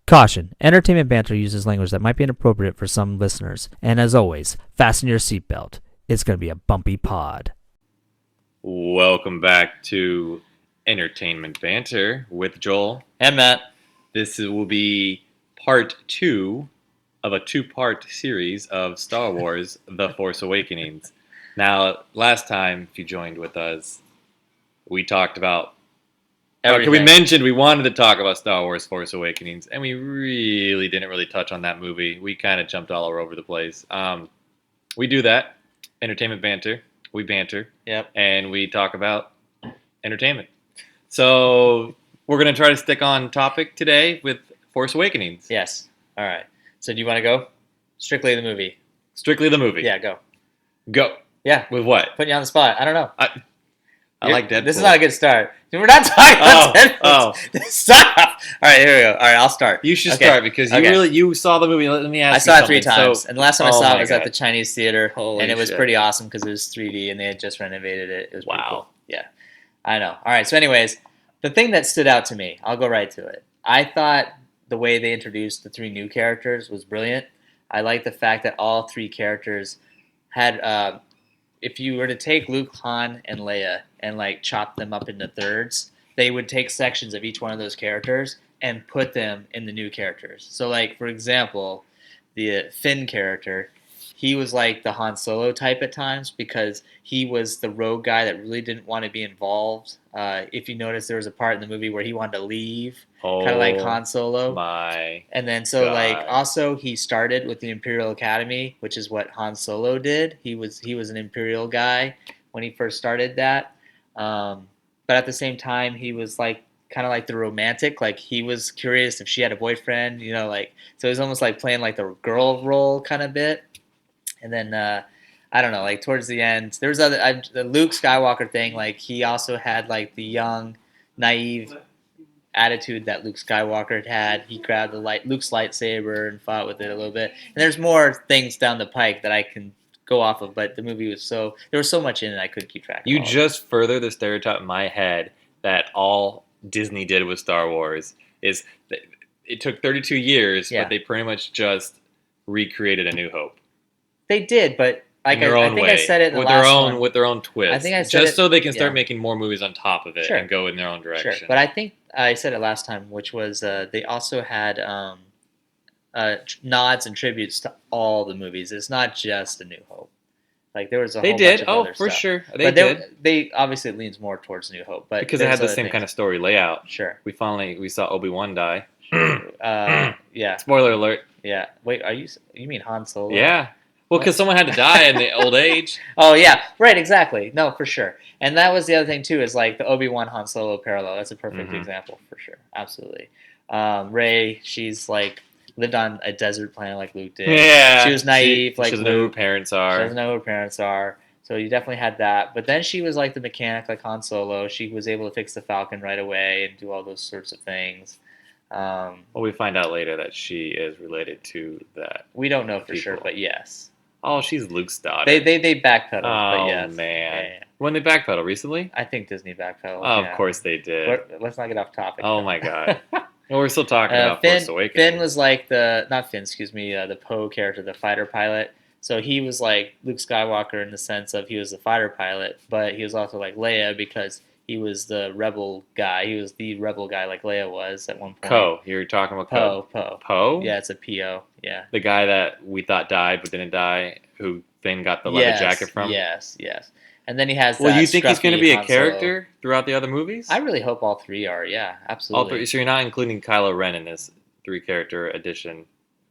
Caution, entertainment banter uses language that might be inappropriate for some listeners. And as always, fasten your seatbelt. It's going to be a bumpy pod. Welcome back to Entertainment Banter with Joel and Matt. This will be part 2 of a 2-part series of Star Wars The Force Awakenings. Now, last time, if you joined with us, we talked about we mentioned we wanted to talk about Star Wars Force Awakenings, and we really didn't touch on that movie. We kind of jumped all over the place. We do that. Entertainment banter. We banter. Yep. And we talk about entertainment. So we're going to try to stick on topic today with Force Awakenings. Yes. All right. So do you want to go? Strictly the movie. Strictly the movie. Yeah, go. Go. Yeah. With what? Putting you on the spot. I don't know. I like Deadpool. This is not a good start. We're not talking about Deadpool. Stop. All right, here we go. All right, I'll start. You should start because you saw the movie. Let me ask you I saw it 3 times, and the last time I saw it was God. at the Chinese theater, and it was shit. pretty awesome because it was 3D and they had just renovated it. It was pretty Wow. cool. Yeah, I know. All right, so anyways, the thing that stood out to me, I'll go right to it. I thought the way they introduced the 3 new characters was brilliant. I like the fact that all 3 characters had... if you were to take Luke, Han, and Leia and like chop them up into thirds, they would take sections of each one of those characters and put them in the new characters. So like, for example, the Finn character, he was like the Han Solo type at times because he was the rogue guy that really didn't want to be involved. If you notice, there was a part in the movie where he wanted to leave, kind of like Han Solo. And then so like also he started with the Imperial Academy, which is what Han Solo did. He was an Imperial guy when he first started that. But at the same time, he was like kind of like the romantic. Like he was curious if she had a boyfriend, you know, like so he was almost like playing like the girl role kind of bit. And then I don't know, like towards the end, there was the Luke Skywalker thing. Like he also had like the young, naive attitude that Luke Skywalker had. He grabbed Luke's lightsaber and fought with it a little bit. And there's more things down the pike that I can go off of, but the movie was there was so much in it I couldn't keep track of. You just further the stereotype in my head that all Disney did with Star Wars is that it took 32 years, but they pretty much just recreated A New Hope. They did, but like I think I said it in the with last their own one. With their own twist. I think I said just it, so they can start making more movies on top of it and go in their own direction. Sure, but I think I said it last time, which was they also had nods and tributes to all the movies. It's not just A New Hope. Like there was a whole bunch of other for stuff. sure. They obviously leans more towards New Hope, but because it had the same kind of story layout. Sure. We saw Obi-Wan die. Yeah. Spoiler alert. Yeah. Wait, you mean Han Solo? Yeah. Well, because someone had to die in the old age. Oh yeah, right, exactly. No, for sure. And that was the other thing too, is like the Obi-Wan Han Solo parallel. That's a perfect example for sure. Absolutely. Rey, she's like lived on a desert planet like Luke did. Yeah. She was naive. She doesn't know who her parents are. She doesn't know who her parents are. So you definitely had that. But then she was like the mechanic, like Han Solo. She was able to fix the Falcon right away and do all those sorts of things. Well, we find out later that she is related to that. We don't know for sure, but yes. Oh, she's Luke's daughter. They backpedaled. Oh, but yes. man. Yeah. When they backpedal? Recently? I think Disney backpedaled. Oh, of course they did. Let's not get off topic. Oh, my God. Well, we're still talking about Force Awakens. Finn was like the Poe character, the fighter pilot. So he was like Luke Skywalker in the sense of he was the fighter pilot, but he was also like Leia because he was the rebel guy. He was the rebel guy like Leia was at one point. Poe. You're talking about Poe. Poe? Yeah, it's a P-O. Yeah. The guy that we thought died but didn't die, who Finn got the leather jacket from? Yes. And then he has Well, you think he's going to be a character throughout the other movies? I really hope all 3 are, yeah, absolutely. All 3, so you're not including Kylo Ren in this 3-character edition?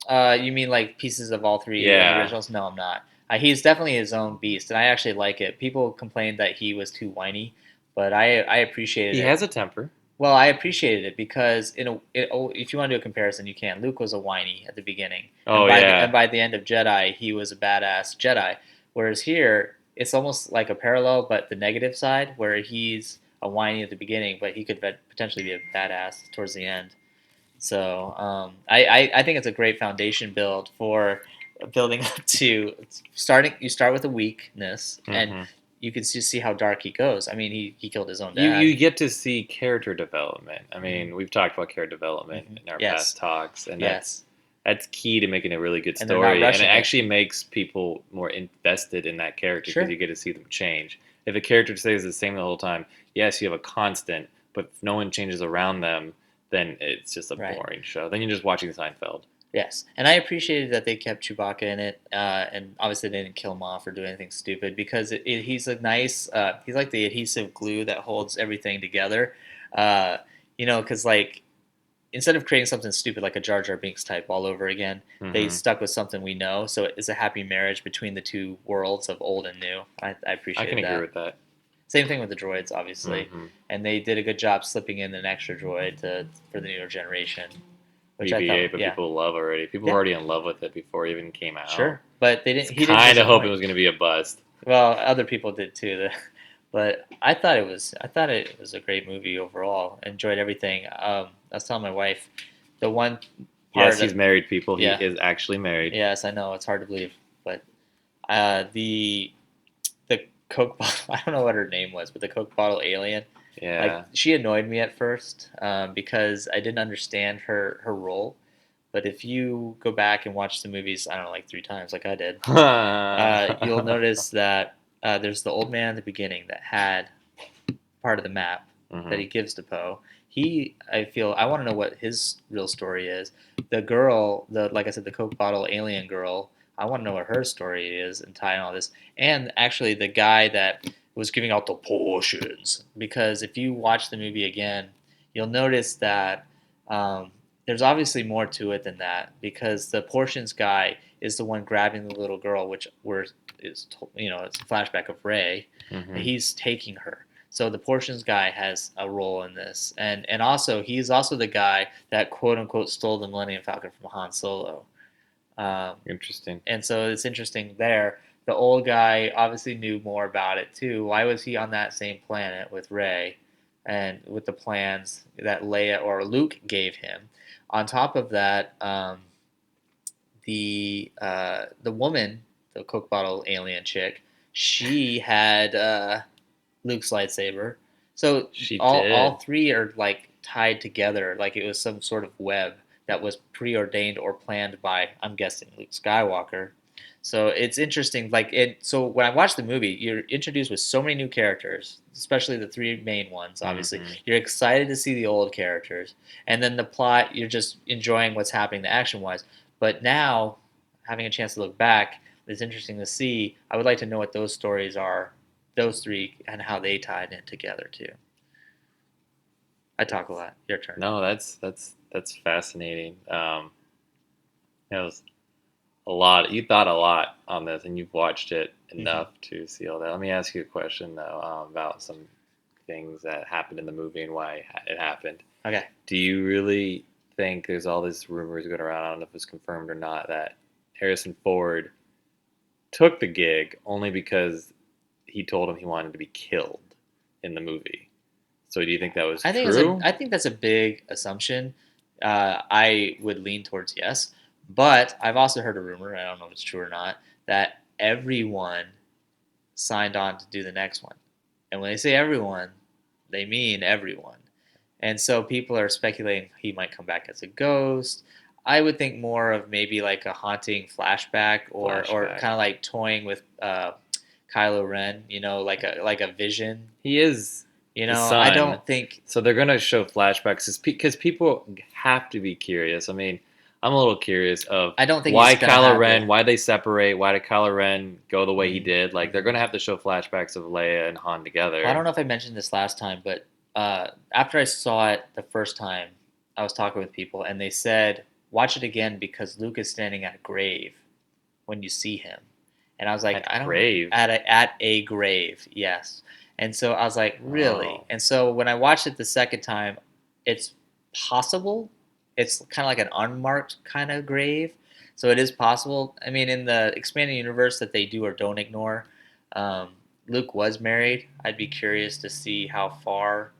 You mean like pieces of all 3 originals? No, I'm not. He's definitely his own beast, and I actually like it. People complained that he was too whiny, but I appreciated it. He has a temper. Well, I appreciated it because if you want to do a comparison, you can. Luke was a whiny at the beginning. And by the end of Jedi, he was a badass Jedi. Whereas here, it's almost like a parallel, but the negative side, where he's a whiny at the beginning, but he could potentially be a badass towards the end. So I think it's a great foundation build for building up to starting. You start with a weakness, and you can see how dark he goes. I mean, he killed his own You dad. you get to see character development. I mean, we've talked about character development in our Yes. past talks, and Yes. that's key to making a really good And they're not story. And it rushing it. actually makes people more invested in that character Sure. because you get to see them change. If a character stays the same the whole time, yes, you have a constant, but if no one changes around them, then it's just a Right. boring show. Then you're just watching Seinfeld. Yes, and I appreciated that they kept Chewbacca in it, and obviously they didn't kill him off or do anything stupid because he's a nice, he's like the adhesive glue that holds everything together. Uh, because like instead of creating something stupid like a Jar Jar Binks type all over again, they Mhm. stuck with something we know. So it's a happy marriage between the two worlds of old and new. I I appreciate can that. agree with that. Same thing with the droids, obviously, Mhm. and they did a good job slipping in an extra droid for the newer generation, which I BB-8, thought, but yeah, people love already. People were yeah. already in love with it before it even came out. Sure, but they didn't. It's He didn't kind of hoping disappoint. it was going to be a bust. Well, other people did too. But I thought it was. I thought it was a great movie overall. Enjoyed everything. I was telling my wife, the one part. Yes, he's married. People, he Yeah. is actually married. Yes, I know it's hard to believe, but the Coke bottle. I don't know what her name was, but the Coke bottle alien. Yeah. Like she annoyed me at first because I didn't understand her role. But if you go back and watch the movies, I don't know, like 3 times, like I did, you'll notice that there's the old man at the beginning that had part of the map that he gives to Poe. I want to know what his real story is. The girl, like I said, the Coke bottle alien girl. I want to know what her story is and tie in all this. And actually, the guy that was giving out the portions. Because if you watch the movie again, you'll notice that there's obviously more to it than that. Because the portions guy is the one grabbing the little girl, which it's a flashback of Rey. Mhm. He's taking her. So the portions guy has a role in this, and also he's also the guy that quote unquote stole the Millennium Falcon from Han Solo. Interesting. And so it's interesting there. The old guy obviously knew more about it too. Why was he on that same planet with Rey, and with the plans that Leia or Luke gave him? On top of that, the woman, the Coke bottle alien chick, she had Luke's lightsaber. So She all did. three are like tied together, like it was some sort of web that was preordained or planned by, I'm guessing, Luke Skywalker. So it's interesting. So when I watched the movie, you're introduced with so many new characters, especially the three main ones. Obviously, Mhm. you're excited to see the old characters, and then the plot, you're just enjoying what's happening, the action wise. But now, having a chance to look back, it's interesting to see. I would like to know what those stories are, those three, and how they tied in together too. I talk a lot. Your turn. No, that's fascinating. It was a lot. You thought a lot on this, and you've watched it enough to see all that. Let me ask you a question though, about some things that happened in the movie and why it happened. Okay. Do you really think there's all these rumors going around? I don't know if it's confirmed or not that Harrison Ford took the gig only because he told him he wanted to be killed in the movie. So do you think that was true? I think that's a big assumption. I would lean towards yes, but I've also heard a rumor. I don't know if it's true or not, that everyone signed on to do the next one. And when they say everyone, they mean everyone. And so people are speculating he might come back as a ghost. I would think more of maybe like a haunting flashback, or Flashback. kind of like toying with Kylo Ren, like a vision. He is the I son. don't think. So they're going to show flashbacks because people have to be curious. I mean, I'm a little curious of I don't think why he's gonna Kylo have Ren, it. why they separate, why did Kylo Ren go the way he Mhm. did. Like, they're going to have to show flashbacks of Leia and Han together. Well, I don't know if I mentioned this last time, but after I saw it the first time, I was talking with people, and they said, "Watch it again because Luke is standing at a grave when you see him." And I was like, At "I don't grave? at a grave, yes." And so I was like, "Really?" Oh. And so when I watched it the second time, it's possible. It's kind of like an unmarked kind of grave, so it is possible. I mean, in the expanded universe that they do or don't ignore, um, Luke was married. I'd be curious to see how far,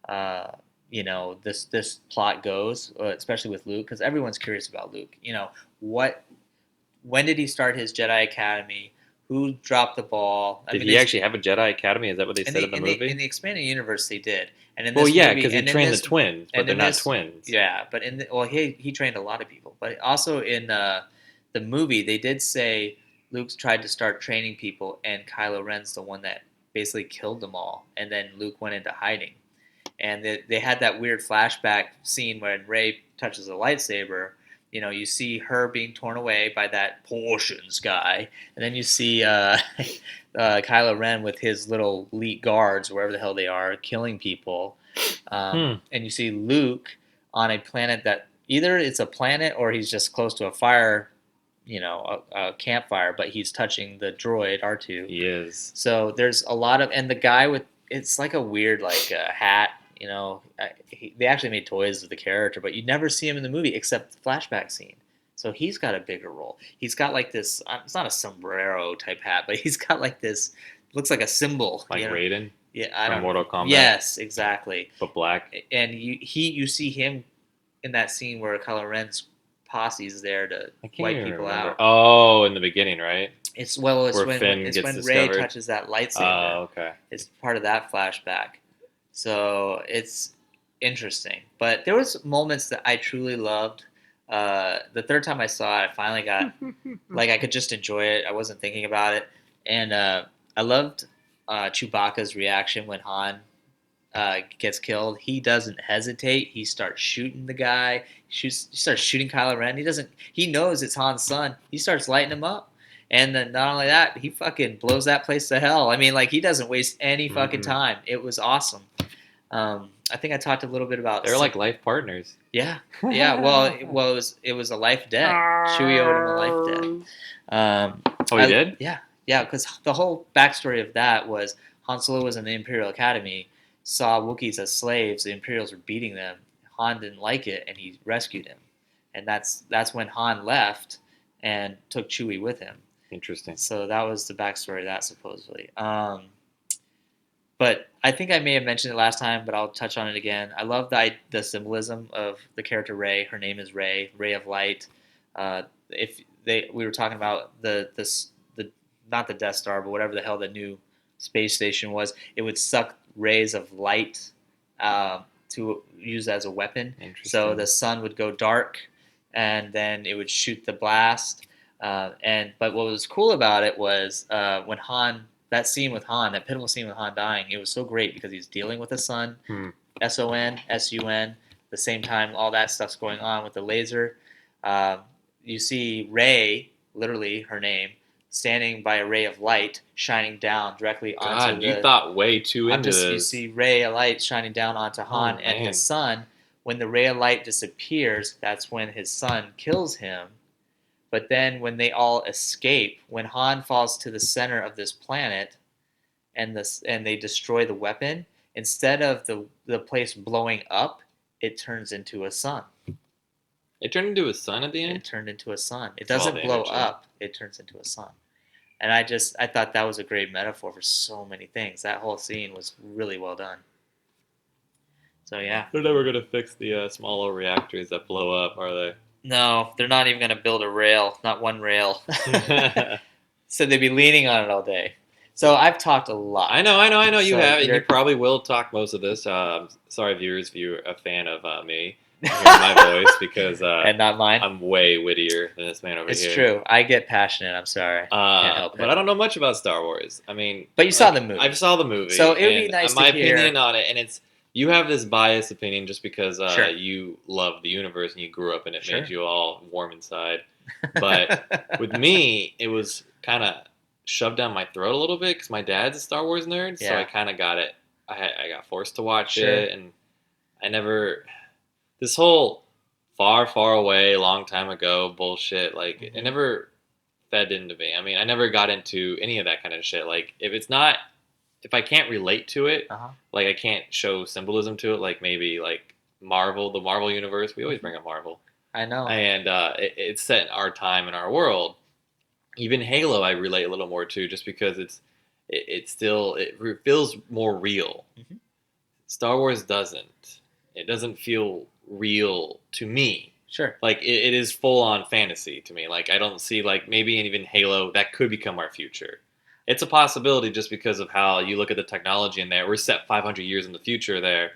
uh, this plot goes, especially with Luke, because everyone's curious about Luke. What when did he start his Jedi Academy? who dropped the ball. Did he actually have a Jedi Academy? Is that what they said in the movie? In the expanded universe, they did. And in Well, this yeah, movie, because he and in trained this, the twins, but and they're in not this, twins. yeah, but he trained a lot of people. But also in the movie, they did say Luke's tried to start training people, and Kylo Ren's the one that basically killed them all, and then Luke went into hiding. And they had that weird flashback scene when Rey touches a lightsaber. You know, you see her being torn away by that portions guy, and then you see Kylo Ren with his little elite guards, wherever the hell they are, killing people. And you see Luke on a planet that either it's a planet or he's just close to a fire, you know, a campfire, but he's touching the droid R2. He is. So there's a lot of, and the guy with, it's like a weird like hat, you know. They actually made toys of the character, but you never see him in the movie except the flashback scene. So he's got a bigger role. He's got like this. It's not a sombrero type hat, but he's got like this. Looks like a symbol. Like you know? Raiden Yeah, I from don't. Mortal Kombat. Yes, exactly. But black. And you see him in that scene where Kylo Ren's posse is there to I can't wipe even people remember. out. Oh, in the beginning, right? It's Where when Finn it's gets when discovered. Rey touches that lightsaber. Oh, okay. It's part of that flashback. So it's interesting. But there was moments that I truly loved. The third time I saw it, I finally got like I could just enjoy it. I wasn't thinking about it, and I loved Chewbacca's reaction when Han gets killed. He doesn't hesitate. He starts shooting the guy. He starts shooting Kylo Ren. He doesn't. He knows it's Han's son. He starts lighting him up. And then not only that, he fucking blows that place to hell. I mean, like he doesn't waste any fucking time. It was awesome. I think I talked a little bit about. They're like life partners. Yeah, yeah. Well, it was a life debt. Chewie owed him a life debt. Oh, he did? Yeah, yeah. Because the whole backstory of that was Han Solo was in the Imperial Academy, saw Wookiees as slaves. The Imperials were beating them. Han didn't like it, and he rescued him. And that's when Han left and took Chewie with him. Interesting. So that was the backstory of that, supposedly. But I think I may have mentioned it last time, but I'll touch on it again. I love the symbolism of the character Rey. Her name is Rey, Ray of Light. We were talking about the not the Death Star, but whatever the hell the new space station was, it would suck rays of light to use as a weapon. So the sun would go dark, and then it would shoot the blast. But what was cool about it was when Han. That scene with Han, that pivotal scene with Han dying, it was so great because he's dealing with the sun, S-O-N, S-U-N, the same time all that stuff's going on with the laser. You see Rey, literally her name, standing by a ray of light shining down directly onto you thought way too into this. You see Ray of light shining down onto Han and his son. When the ray of light disappears, that's when his son kills him. But then when they all escape, when Han falls to the center of this planet and they destroy the weapon, instead of the place blowing up, it turns into a sun. It turned into a sun at the end? It turned into a sun. It doesn't blow up, it turns into a sun. And I thought that was a great metaphor for so many things. That whole scene was really well done. So yeah. They're never going to fix the small little reactors that blow up, are they? No, they're not even going to build a rail, not one rail. So they'd be leaning on it all day. So I've talked a lot. I know. You have, and you probably will talk most of this. Sorry, viewers, if you're a fan of me, hearing my voice because and not mine. I'm way wittier than this man over here. It's true. I get passionate. I'm sorry. Can't help it. But I don't know much about Star Wars. I mean, but you saw the movie. I saw the movie. So it would be nice to my hear. opinion on it, and it's. You have this biased opinion just because Sure. you love the universe and you grew up in it, Sure. made you all warm inside. But with me, it was kind of shoved down my throat a little bit because my dad's a Star Wars nerd, so I kind of got it. I got forced to watch it, and I never. This whole far, far away, long time ago bullshit, like it never fed into me. I mean, I never got into any of that kind of shit. Like if I can't relate to it, like I can't show symbolism to it, like maybe like Marvel, the Marvel universe. We always bring up Marvel. I know. And it's set in our time and our world. Even Halo, I relate a little more to, just because it feels more real. Star Wars doesn't. It doesn't feel real to me. Sure. Like it is full on fantasy to me. Like I don't see like maybe even Halo that could become our future. It's a possibility just because of how you look at the technology in there. We're set 500 years in the future there,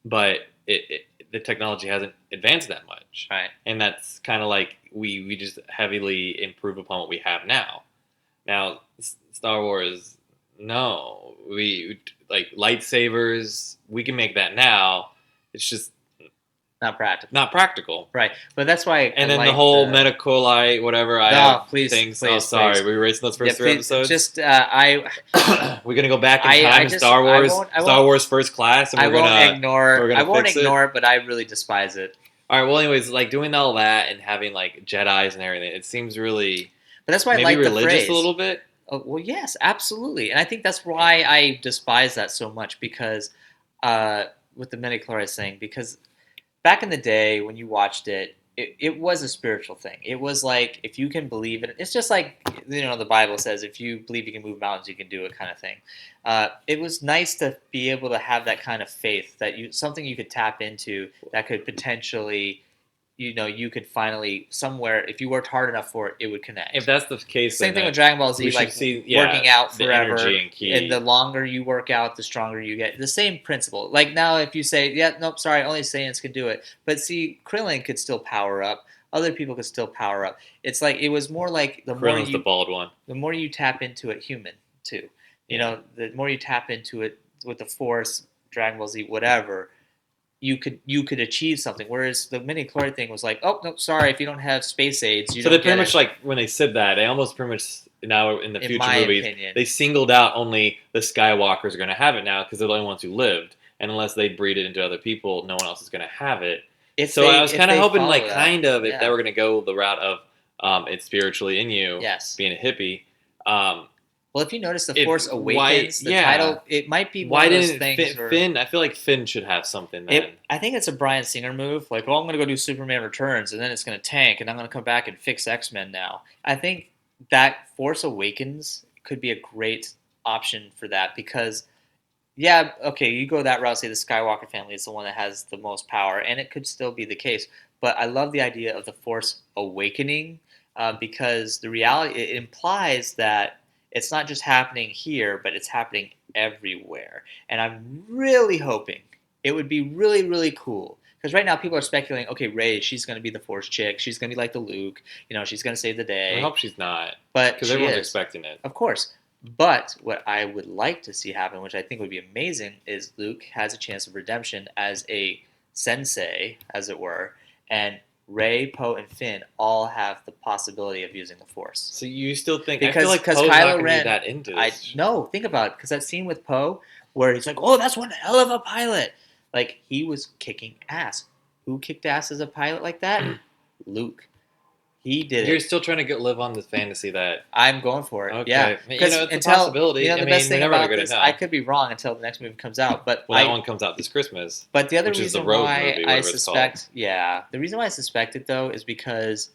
but the technology hasn't advanced that much, Right. and that's kind of like we just heavily improve upon what we have now. Now Star Wars, no, we like lightsabers. We can make that now. It's just Not practical. not practical. Right. But that's why. And then the whole metacolite, whatever. I have please, things. please, Sorry, please. we were racing those first three episodes. Just We're gonna go back in I time in just- Star I Wars, won't- Star Wars First Class, and I we're won't gonna ignore. we're gonna I won't fix it. ignore it, but I really despise it. All right. Well, anyways, like doing all that and having like Jedi's and everything, it seems really But that's why I maybe like the religious phrase. a little bit. Oh, well, yes, absolutely, and I think that's why I despise that so much because with the midichlorians thing, because back in the day when you watched it, it was a spiritual thing. It was like if you can believe it, it's just like the Bible says, if you believe you can move mountains, you can do it, kind of thing. It was nice to be able to have that kind of faith that something you could tap into that could potentially. You could finally somewhere if you worked hard enough for it, it would connect. If that's the case, Same then thing with Dragon Ball we Z, should like see, working out the forever, energy and ki. and the longer you work out, the stronger you get. The same principle. Like now, if you say, "Yeah, nope, sorry, only Saiyans can do it," but see, Krillin could still power up. Other people could still power up. It's like it was more like Krillin's the bald one. the more you tap into it, human too. The more you tap into it with the Force, Dragon Ball Z, whatever. You could achieve something, whereas the mini chloride thing was like, oh no, sorry, if you don't have space aids, you So don't they pretty get much it. like when they said that, they almost pretty much now in the In future my movies opinion. they singled out only the Skywalkers are going to have it now because they're the only ones who lived, and unless they breed it into other people, no one else is going to have it. I was kind of hoping, like, kind of if they were going to go the route of it's spiritually in you, Yes. being a hippie. Well, if you notice the Force why- Awakens, the yeah. title, it might be one Why of those didn't things where Finn? I feel like Finn should have something then. I think it's a Bryan Singer move. Like, I'm going to go do Superman Returns, and then it's going to tank, and I'm going to come back and fix X-Men now. I think that Force Awakens could be a great option for that because, yeah, okay, you go that route, say the Skywalker family is the one that has the most power, and it could still be the case. But I love the idea of the Force Awakening because the reality, it implies that it's not just happening here, but it's happening everywhere. And I'm really hoping it would be really, really cool. Because right now people are speculating, okay, Rey, she's going to be the Force chick. She's going to be like the Luke. She's going to save the day. I hope she's not, But because she everyone's is. expecting it. Of course. But what I would like to see happen, which I think would be amazing, is Luke has a chance of redemption as a sensei, as it were, and Rey, Poe, and Finn all have the possibility of using the Force. So you still think? I Because feel like Kylo Poe's not going to Ren, be that into this. No, think about it. Because that scene with Poe, where he's like, "Oh, that's one hell of a pilot." Like he was kicking ass. Who kicked ass as a pilot like that? Luke. He did You're it. still trying to live on this fantasy that I'm going for it. Okay. Yeah, It's a possibility. the I mean, best we're thing never about gonna this, know. I could be wrong until the next movie comes out. But that one comes out this Christmas. But the other which is the reason Rogue why movie, I whatever it's suspect, the reason why I suspect it though is because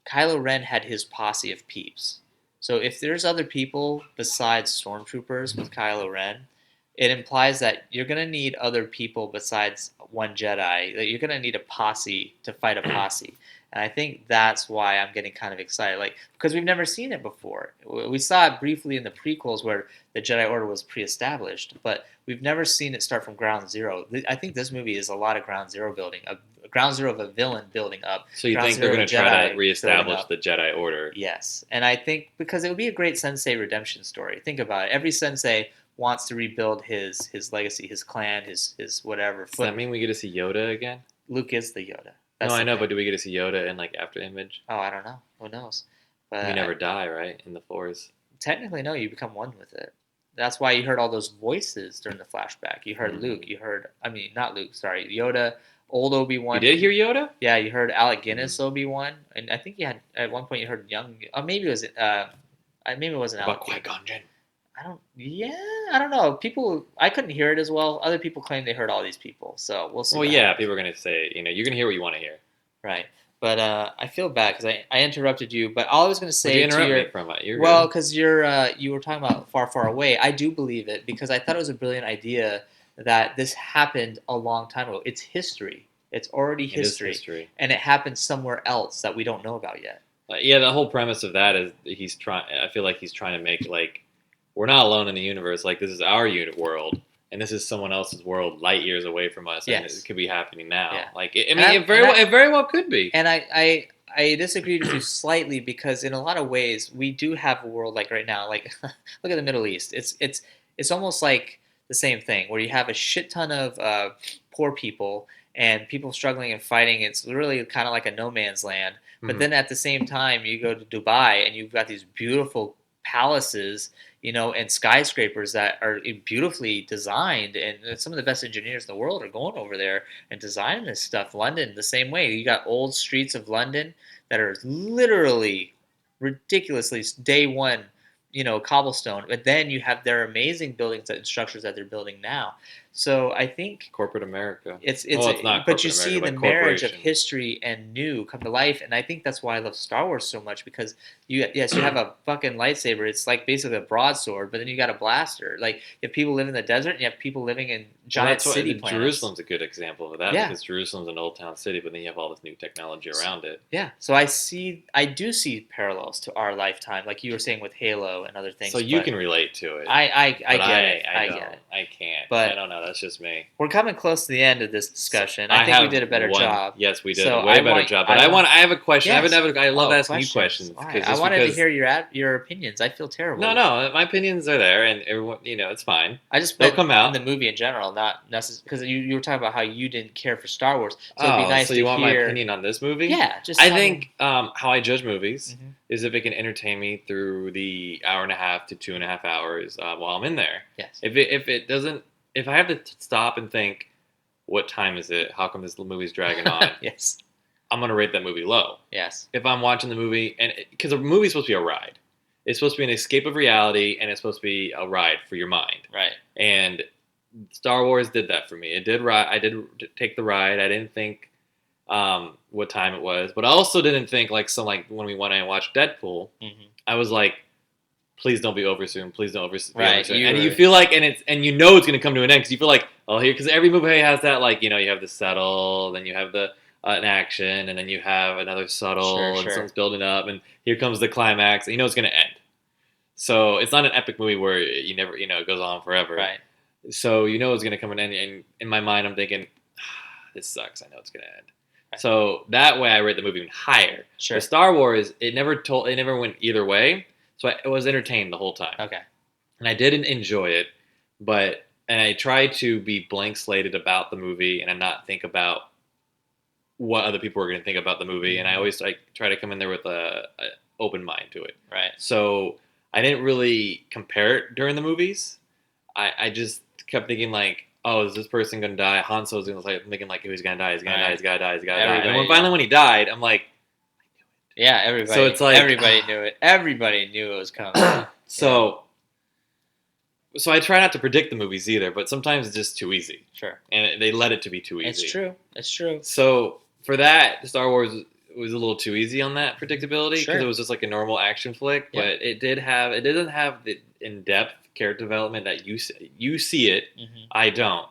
Kylo Ren had his posse of peeps. So if there's other people besides stormtroopers with Kylo Ren, it implies that you're gonna need other people besides one Jedi. That you're gonna need a posse to fight a posse. And I think that's why I'm getting kind of excited, like because we've never seen it before. We saw it briefly in the prequels where the Jedi Order was pre-established, but we've never seen it start from ground zero. I think this movie is a lot of ground zero building, ground zero of a villain building up. So you ground think they're zero going of to a try Jedi to reestablish building the Jedi Order? Yes, and I think because it would be a great Sensei redemption story. Think about it. Every Sensei wants to rebuild his legacy, his clan, his whatever. Does that mean we get to see Yoda again? Luke is the Yoda. No, I know, thing. but do we get to see Yoda in like After Image? Oh, I don't know. Who knows? But You never die, right? In the Force. technically, no. You become one with it. That's why you heard all those voices during the flashback. You heard Luke. You heard, not Luke. Sorry, Yoda. Old Obi-Wan. You did hear Yoda? Yeah, you heard Alec Guinness Obi-Wan, and I think you had at one point you heard young. Maybe it was. Maybe it wasn't Alec. About Qui-Gon Jinn. I don't know. People, I couldn't hear it as well. Other people claim they heard all these people, so we'll see. Well, what yeah, happens. people are going to say, you're going to hear what you want to hear. Right. But I feel bad because I interrupted you. But all I was going to What'd you say interrupt to your me from? You're well, good. because you were talking about far, far away. I do believe it because I thought it was a brilliant idea that this happened a long time ago. It's history. It's already It is history. history. And it happened somewhere else that we don't know about yet. Yeah, the whole premise of that is he's trying. I feel like he's trying to make like we're not alone in the universe. Like this is our world, and this is someone else's world, light years away from us, and Yes. it could be happening now. Yeah. Like it very well could be. And I disagreed with you slightly because in a lot of ways we do have a world like right now. Like look at the Middle East. It's almost like the same thing where you have a shit ton of poor people and people struggling and fighting. It's really kind of like a no man's land. But then at the same time, you go to Dubai and you've got these beautiful palaces, and skyscrapers that are beautifully designed, and some of the best engineers in the world are going over there and designing this stuff. London, the same way. You got old streets of London that are literally ridiculously day one, cobblestone. But then you have their amazing buildings and structures that they're building now. So I think corporate America. it's not. But you corporate see America, the but marriage of corporation. history and new come to life, and I think that's why I love Star Wars so much because you have a fucking lightsaber. It's like basically a broadsword, but then you got a blaster. Like you have people living in the desert, and you have people living in giant city planets. Jerusalem's a good example of that Yeah. because Jerusalem's an old town city, but then you have all this new technology around it. Yeah, so I do see parallels to our lifetime, like you were saying with Halo and other things. So you but can relate to it. I but get it. I get don't. it. I can't. But- I don't know. That's just me. We're coming close to the end of this discussion. I think we have did a better one- job. Yes, we did So a way I better want- job. But I I have a question. Yes. I love asking questions. you questions. All right. I wanted to hear your opinions. I feel terrible. No, my opinions are there, and everyone, it's fine. I just They'll meant come out. in the movie in general, not necessarily because you were talking about how you didn't care for Star Wars. So it'd be nice so to you want my hear. opinion on this movie? Yeah, just I tell me. think how I judge movies Mhm. is if it can entertain me through the hour and a half to 2.5 hours while I'm in there. Yes. If it doesn't, if I have to stop and think, what time is it? How come this movie's dragging on? Yes. I'm gonna rate that movie low. Yes. If I'm watching the movie, and because a movie's supposed to be a ride, it's supposed to be an escape of reality, and it's supposed to be a ride for your mind. Right. And Star Wars did that for me. It did ride. I did take the ride. I didn't think what time it was, but I also didn't think like when we went and watched Deadpool. Mm-hmm. I was like, please don't be over soon. Please don't be Right, over soon. you And were- you feel like, it's going to come to an end because you feel like, because every movie has that, like, you have the settle, then you have the an action, and then you have another subtle, Sure, and sure. something's building up, and here comes the climax. And it's going to end. So it's not an epic movie where you never, it goes on forever. Right. So it's going to come to an end, and in my mind, I'm thinking, this sucks. I know it's going to end. Right. So that way, I rate the movie even higher. Sure. With Star Wars, it never went either way. So I was entertained the whole time. Okay. And I didn't enjoy it, and I tried to be blank slated about the movie and not think about what other people were going to think about the movie. And I always try to come in there with a open mind to it. Right. So I didn't really compare it during the movies. I just kept thinking like, oh, is this person going to die? Han Solo's going to I'm thinking like, oh, he's going to die. He's going to die. He's going to die. He's going to die. And Everybody, when he died, I'm like, yeah, everybody. So it's like- everybody knew it. Everybody knew it was coming. So I try not to predict the movies either, but sometimes it's just too easy, Sure. and they let it to be too easy. It's true. It's true. So for that, Star Wars was a little too easy on that predictability because Sure. it was just like a normal action flick, Yeah. but it doesn't have the in-depth character development that you see it. Mm-hmm. I don't,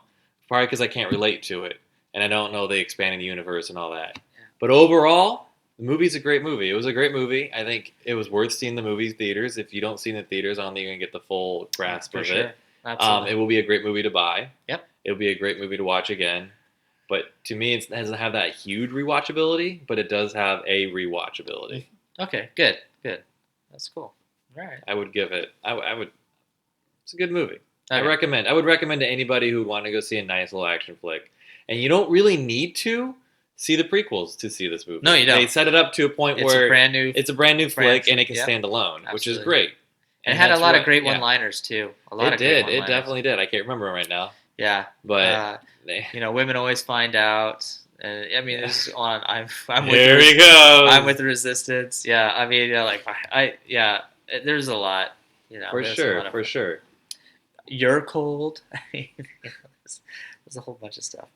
probably because I can't relate to it, and I don't know the expanding universe and all that. Yeah. But overall, the movie's a great movie. It was a great movie. I think it was worth seeing the movie theaters. If you don't see it in the theaters, I don't think you're gonna get the full grasp For of sure. it. Absolutely. It will be a great movie to buy. Yep. It'll be a great movie to watch again. But to me, it doesn't have that huge rewatchability, but it does have a rewatchability. Okay. Good. Good. That's cool. All right. I would give it. I would. It's a good movie. Okay. I would recommend to anybody who would want to go see a nice little action flick. And you don't really need to see the prequels to see this movie. No, you don't. They set it up to a point It's where a brand new. it's a brand new flick and it can Yep. stand alone, which is Absolutely. great. and it had a that's lot of what- great yeah. one-liners too. A lot It of great did. It one-liners. definitely did. I can't remember it right now, Yeah. but they, Women always find out. I mean, this is on. I'm with. here the, we go. I'm with the resistance. Yeah. I mean, there's a lot. For there's a sure, lot of- for sure. You're cold. There's a whole bunch of stuff.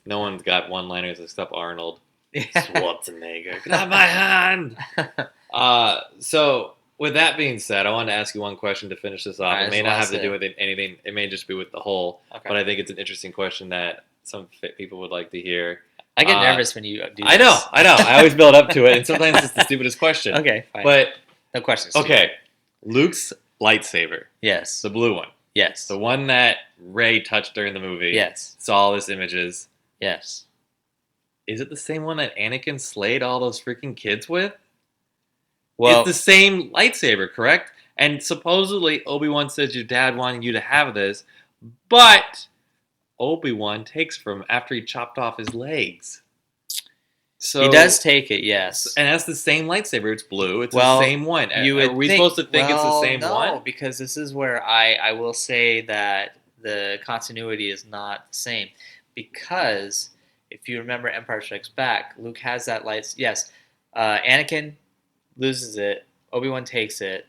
No one's got one-liners except Arnold Yeah. Schwarzenegger. Grab my hand. So with that being said, I wanted to ask you one question to finish this off. All right, It may this not is have to the do last with anything. It may just be with the whole. Okay. But I think it's an interesting question that some people would like to hear. I get nervous when you do this. I know. I always build up to it, and sometimes it's the stupidest question. Okay, fine. But no questions. okay, Luke's lightsaber, Yes. the blue one, Yes. the one that Rey touched during the movie. Yes. Saw all his images. Yes. Is it the same one that Anakin slayed all those freaking kids with? Well, It's the same lightsaber, correct? And supposedly Obi-Wan says your dad wanted you to have this, but Obi-Wan takes from after he chopped off his legs. So he does take it, yes. And that's the same lightsaber. It's blue. It's Well, the same one. You would Are we think, supposed to think it's the well, same no, one? because this is where I will say that the continuity is not the same. Because if you remember Empire Strikes Back, Luke has that Yes, Anakin loses it. Obi-Wan takes it,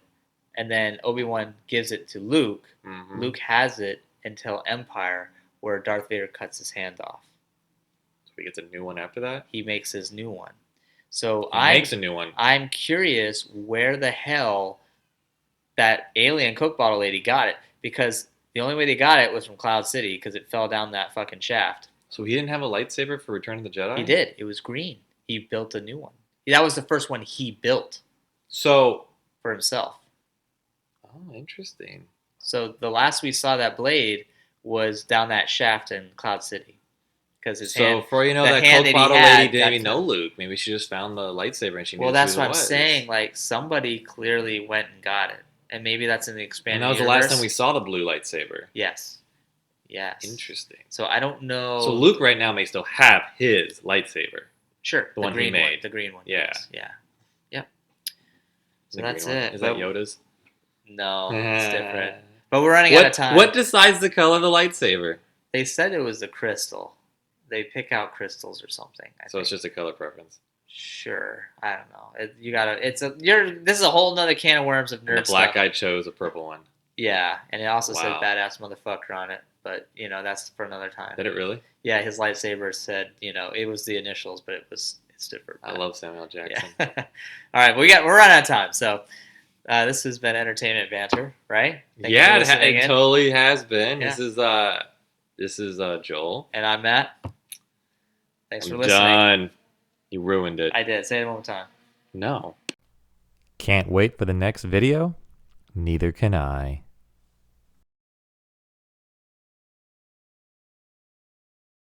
and then Obi-Wan gives it to Luke. Mm-hmm. Luke has it until Empire, where Darth Vader cuts his hand off. So he gets a new one after that? He makes his new one. So He makes a new one. I'm curious where the hell that alien Coke bottle lady got it, because the only way they got it was from Cloud City, because it fell down that fucking shaft. So he didn't have a lightsaber for Return of the Jedi? He did. It was green. He built a new one. That was the first one he built So, for himself. oh, interesting. So the last we saw that blade was down that shaft in Cloud City, because his hand. So, for all you know, the that hand Coke that he bottle had lady didn't got even know cut. Luke. Maybe she just found the lightsaber and she knew Well, that's who what it I'm was. saying. Like, somebody clearly went and got it, and maybe that's in the expanded And that was the universe. last time we saw the blue lightsaber. Yes. Yes. Interesting. So I don't know. So Luke right now may still have his lightsaber. Sure. The one he green made. One, the green one. Yeah. Yes. Yeah. Yep. So The that's green one. it. Is that Yoda's? No, it's different. But we're running out of time. What decides the color of the lightsaber? They said it was the crystal. They pick out crystals or something. I So think. it's just a color preference. Sure. I don't know. You gotta. This is a whole nother can of worms of And nerd the black stuff. guy chose a purple one. Yeah, and it also said Wow. "badass motherfucker" on it. But that's for another time. Did it really? Yeah, his lightsaber said, it was the initials, but it stood for. I love Samuel Jackson. Yeah. All right, we're running out of time, so this has been entertainment banter, right? Thank you for Yeah, listening it in. totally has been. Yeah. This is Joel. And I'm Matt. Thanks for I'm listening. done. You ruined it. I did. Say it one more time. No. Can't wait for the next video? Neither can I.